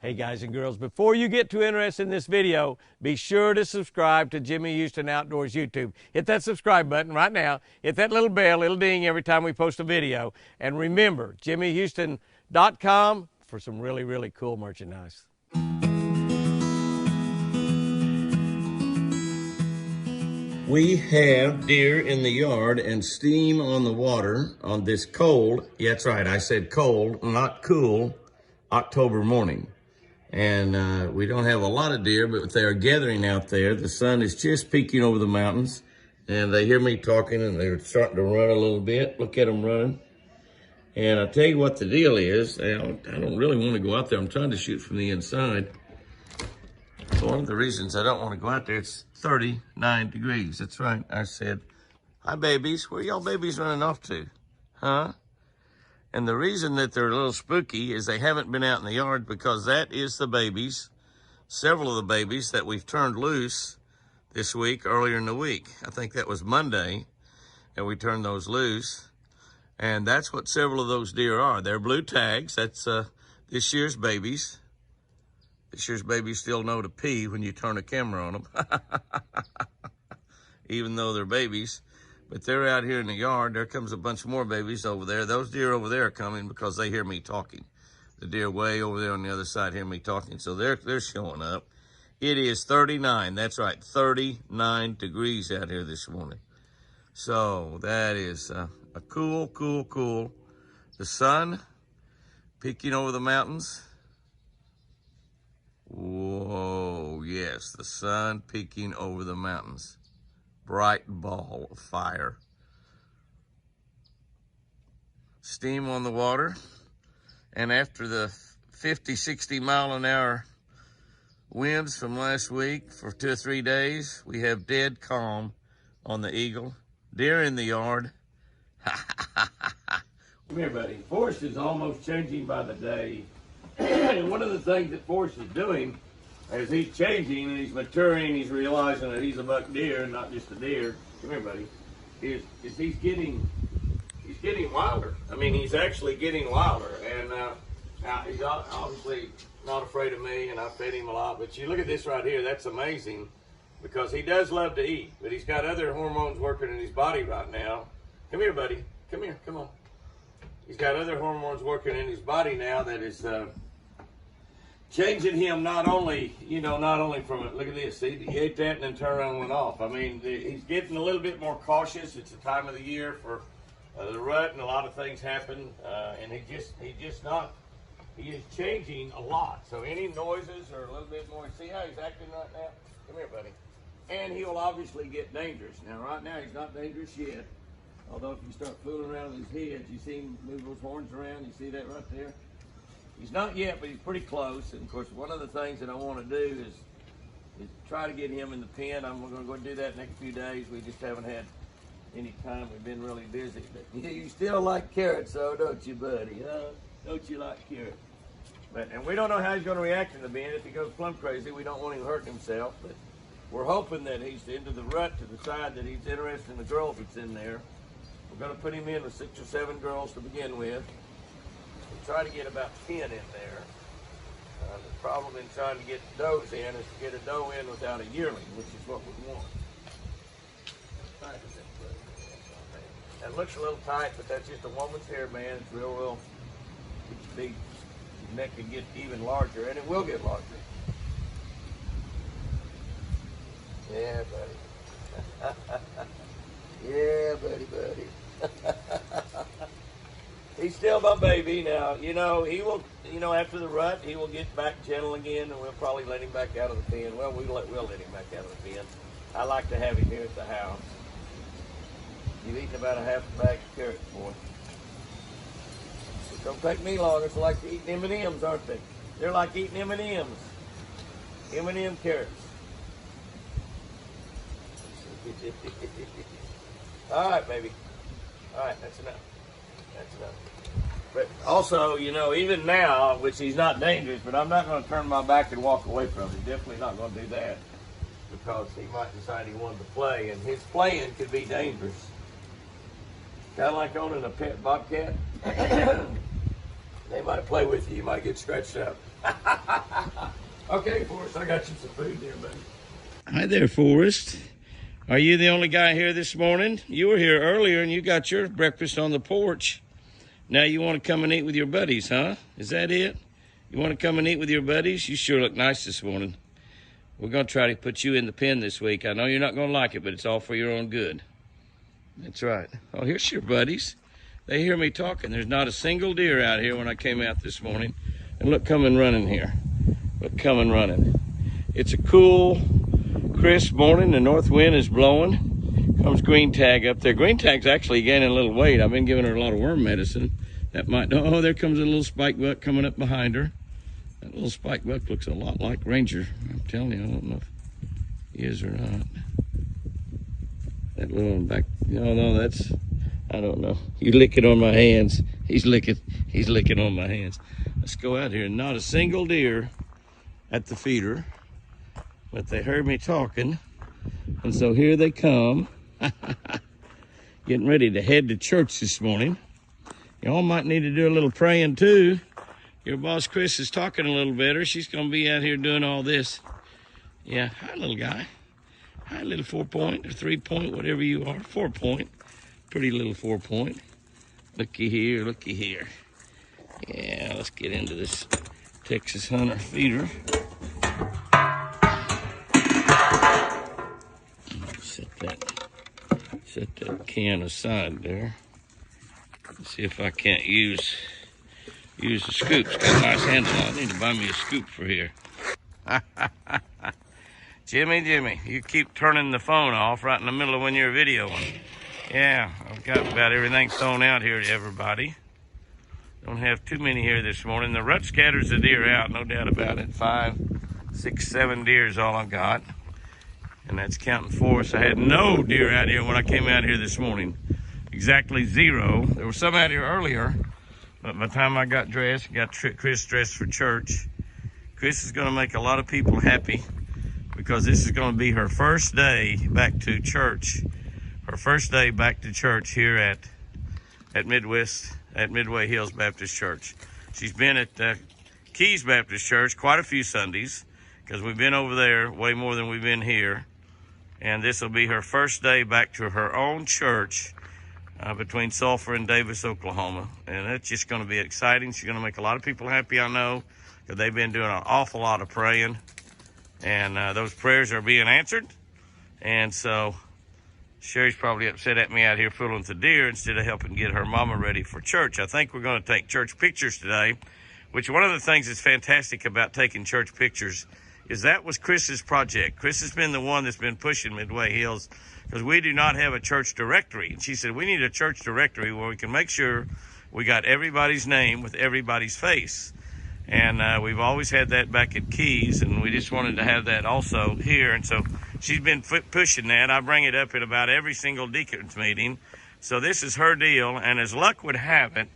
Hey guys and girls, before you get too interested in this video, be sure to subscribe to Jimmy Houston Outdoors YouTube. Hit that subscribe button right now. Hit that little bell, it'll ding every time we post a video. And remember, jimmyhouston.com for some really, really cool merchandise. We have deer in the yard and steam on the water on this cold, yeah, that's right, I said cold, not cool, October morning. And we don't have a lot of deer, but they are gathering out there. The sun is just peeking over the mountains, and they hear me talking, and they're starting to run a little bit. Look at them running. And I'll tell you what the deal is. I don't really want to go out there. I'm trying to shoot from the inside. One of the reasons I don't want to go out there, it's 39 degrees. That's right. I said, hi, babies. Where y'all babies running off to? Huh? And the reason that they're a little spooky is they haven't been out in the yard, because that is the babies, several of the babies that we've turned loose this week, earlier in the week. I think that was Monday, and we turned those loose. And that's what several of those deer are. They're blue tags. That's this year's babies. This year's babies still know to pee when you turn a camera on them, even though they're babies. But they're out here in the yard. There comes a bunch more babies over there. Those deer over there are coming because they hear me talking. The deer way over there on the other side hear me talking, so they're showing up. It is 39. That's right, 39 degrees out here this morning. So that is a cool, cool, cool. The sun peeking over the mountains. Whoa, yes, the sun peeking over the mountains. Bright ball of fire. Steam on the water. And after the 50, 60 mile an hour winds from last week for 2 or 3 days, we have dead calm on the Eagle. Deer in the yard. Come here, buddy. Forrest is almost changing by the day. And one of the things that Forrest is doing, as he's changing and he's maturing, he's realizing that he's a buck deer and not just a deer. Come here, buddy. Is he's getting wilder. I mean, he's actually getting wilder, and now he's obviously not afraid of me, and I fed him a lot. But you look at this right here. That's amazing, because he does love to eat, but he's got other hormones working in his body right now. Come here, buddy. Come here. Come on. He's got other hormones working in his body now that is changing him, not only from it. Look at this. See, he ate that and then turned around and went off. I mean, he's getting a little bit more cautious. It's the time of the year for the rut, and a lot of things happen. And he is changing a lot. So any noises are a little bit more. See how he's acting right now? Come here, buddy. And he will obviously get dangerous. Now, right now, he's not dangerous yet. Although if you start fooling around with his head, you see him move those horns around. You see that right there? He's not yet, but he's pretty close. And of course, one of the things that I want to do is try to get him in the pen. I'm going to go do that next few days. We just haven't had any time. We've been really busy. But you still like carrots, though, don't you, buddy? Don't you like carrots? And we don't know how he's going to react in the pen. If he goes plumb crazy, we don't want him hurting himself. But we're hoping that he's into the rut to decide that he's interested in the girls that's in there. We're going to put him in with 6 or 7 girls to begin with. We'll try to get about 10 in there. The problem in trying to get does in is to get a doe in without a yearling, which is what we want. That looks a little tight, but that's just a woman's hair, man. It's real big. Your neck can get even larger, and it will get larger. Yeah, buddy. Yeah, buddy. He's still my baby now. You know, he will, after the rut, he will get back gentle again, and we'll probably let him back out of the pen. Well, we'll let him back out of the pen. I like to have him here at the house. You've eaten about a half a bag of carrots, boy. It don't take me long. It's like eating M&Ms, aren't they? They're like eating M&Ms. M&M carrots. All right, baby. All right, that's enough. That's enough. But also, even now, which he's not dangerous, but I'm not going to turn my back and walk away from him. Definitely not going to do that, because he might decide he wanted to play, and his playing could be dangerous. Kind of like owning a pet bobcat. They might play with you. You might get scratched up. Okay, Forrest, I got you some food there, buddy. Hi there, Forrest. Are you the only guy here this morning? You were here earlier and you got your breakfast on the porch. Now you want to come and eat with your buddies, huh? Is that it? You want to come and eat with your buddies? You sure look nice this morning. We're going to try to put you in the pen this week. I know you're not going to like it, but it's all for your own good. That's right. Oh, here's your buddies. They hear me talking. There's not a single deer out here when I came out this morning. And look, coming running here. Look, coming running. It's a cool, crisp morning. The north wind is blowing. Comes green tag up there. Green tag's actually gaining a little weight. I've been giving her a lot of worm medicine. That might, oh, there comes a little spike buck coming up behind her. That little spike buck looks a lot like Ranger. I'm telling you, I don't know if he is or not. That little back, no, that's, I don't know. You licking on my hands. He's licking on my hands. Let's go out here. Not a single deer at the feeder, but they heard me talking. And so here they come. Getting ready to head to church this morning. Y'all might need to do a little praying too. Your boss Chris is talking a little better. She's gonna be out here doing all this. Yeah, hi little guy. Hi little 4-point or 3-point, whatever you are. 4-point, pretty little 4-point. Looky here, looky here. Yeah, let's get into this Texas Hunter feeder. Set that can aside there. Let's see if I can't use the scoop. It's got a nice handle on it. I need to buy me a scoop for here. Jimmy, you keep turning the phone off right in the middle of when you're videoing. Yeah, I've got about everything thrown out here to everybody. Don't have too many here this morning. The rut scatters the deer out, no doubt about it. 5, 6, 7 deer is all I've got. And that's counting Forrest. I had no deer out here when I came out here this morning. Exactly 0. There were some out here earlier, but by the time I got dressed, got Chris dressed for church. Chris is going to make a lot of people happy because this is going to be her first day back to church. Her first day back to church here at Midway Hills Baptist Church. She's been at Keys Baptist Church quite a few Sundays because we've been over there way more than we've been here. And this will be her first day back to her own church between Sulphur and Davis, Oklahoma. And it's just going to be exciting. She's going to make a lot of people happy, I know, because they've been doing an awful lot of praying. And those prayers are being answered. And so Sherry's probably upset at me out here fooling with the deer instead of helping get her mama ready for church. I think we're going to take church pictures today, which one of the things that's fantastic about taking church pictures is that was Chris's project. Chris has been the one that's been pushing Midway Hills because we do not have a church directory. And she said, we need a church directory where we can make sure we got everybody's name with everybody's face. And we've always had that back at Keys, and we just wanted to have that also here. And so she's been pushing that. I bring it up at about every single deacon's meeting. So this is her deal. And as luck would have it,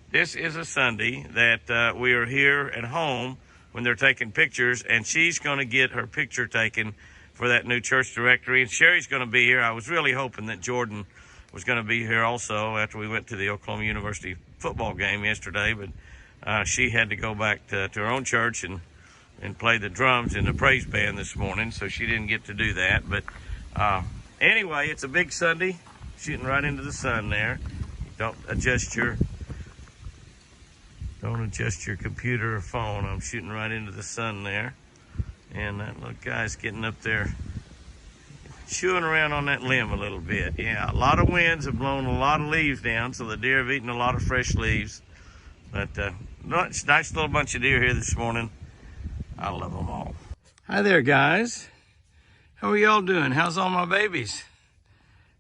this is a Sunday that we are here at home when they're taking pictures, and she's going to get her picture taken for that new church directory. And Sherry's going to be here. I was really hoping that Jordan was going to be here also after we went to the Oklahoma University football game yesterday, but she had to go back to her own church and play the drums in the praise band this morning, so she didn't get to do that. But anyway, it's a big Sunday, shooting right into the sun there. Don't adjust your computer or phone. I'm shooting right into the sun there. And that little guy's getting up there, chewing around on that limb a little bit. Yeah, a lot of winds have blown a lot of leaves down, so the deer have eaten a lot of fresh leaves. But nice little bunch of deer here this morning. I love them all. Hi there, guys. How are y'all doing? How's all my babies?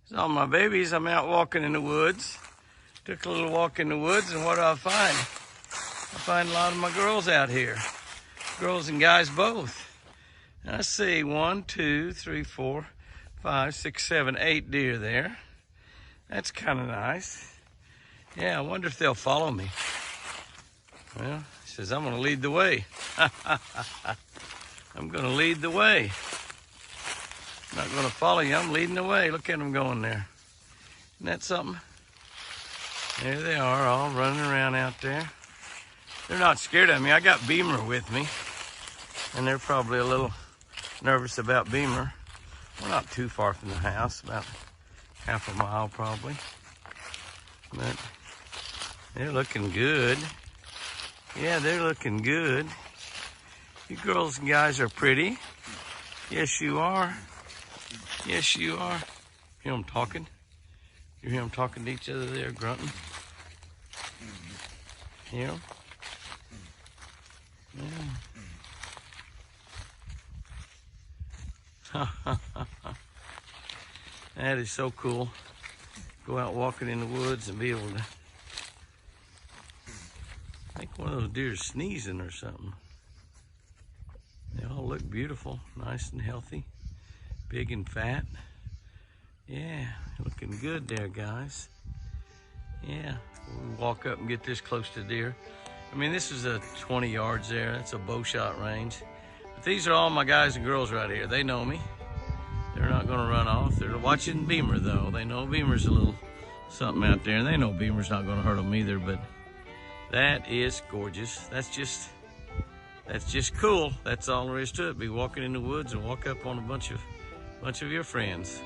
How's all my babies? I'm out walking in the woods. Took a little walk in the woods, and what do I find? I find a lot of my girls out here. Girls and guys both. I see 1, 2, 3, 4, 5, 6, 7, 8 deer there. That's kind of nice. Yeah, I wonder if they'll follow me. Well, he says, I'm going to lead the way. I'm going to lead the way. I'm not going to follow you. I'm leading the way. Look at them going there. Isn't that something? There they are, all running around out there. They're not scared of me. I got Beamer with me. And they're probably a little nervous about Beamer. We're not too far from the house, about half a mile probably. But they're looking good. Yeah, they're looking good. You girls and guys are pretty. Yes, you are. Yes, you are. Hear them talking? You hear them talking to each other there, grunting? Hear them? Yeah. That is so cool. Go out walking in the woods and be able to... I think one of those deer is sneezing or something. They all look beautiful, nice and healthy, big and fat. Yeah, looking good there, guys. Yeah, we'll walk up and get this close to deer. I mean, this is a 20 yards there. That's a bow shot range. But these are all my guys and girls right here. They know me. They're not gonna run off. They're watching Beamer though. They know Beamer's a little something out there, and they know Beamer's not gonna hurt them either, but that is gorgeous. That's just cool. That's all there is to it. Be walking in the woods and walk up on a bunch of your friends.